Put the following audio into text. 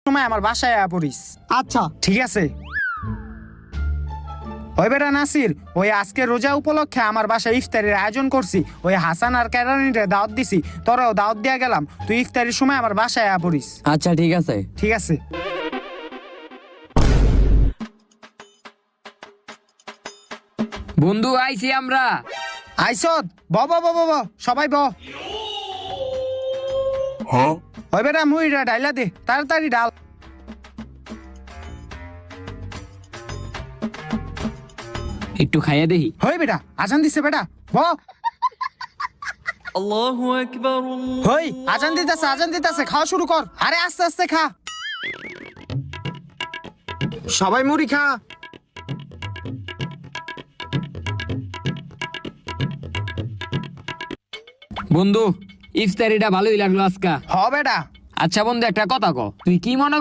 সময় আমার বাসায় আয়া পড়িস। আচ্ছা ঠিক আছে? ওই বেটা নাসির, ওই আজকে রোজা উপলক্ষে আমার বাসায় ইফতারির আয়োজন করছি। ওই হাসান আর কেরানিরে দাওয়াত দিছি, তোরাও দাওয়াত দিয়া গেলাম। তুই ইফতারির সময় আমার বাসায় আয়া পড়িস। আচ্ছা ঠিক আছে। ঠিক আছে? বন্ধু আইছি আমরা। আইসদ, ব ব ব ব ব, সবাই ব। ওই বেটা মুইরা ডাইলা দে, তাড়াতাড়ি ডাল। একটু খাইয়া দেখি। হই বেটা, আজান দিছে বেটা, ব। হই, আজান দিতেছে, খাওয়া শুরু কর। আরে আস্তে আস্তে খা, সবাই মুড়ি খা। বন্ধু ইফতারিটা ভালোই লাগলো আজকা। হ বেটা। আচ্ছা বন্ধু একটা কথা ক, তুই কি মনে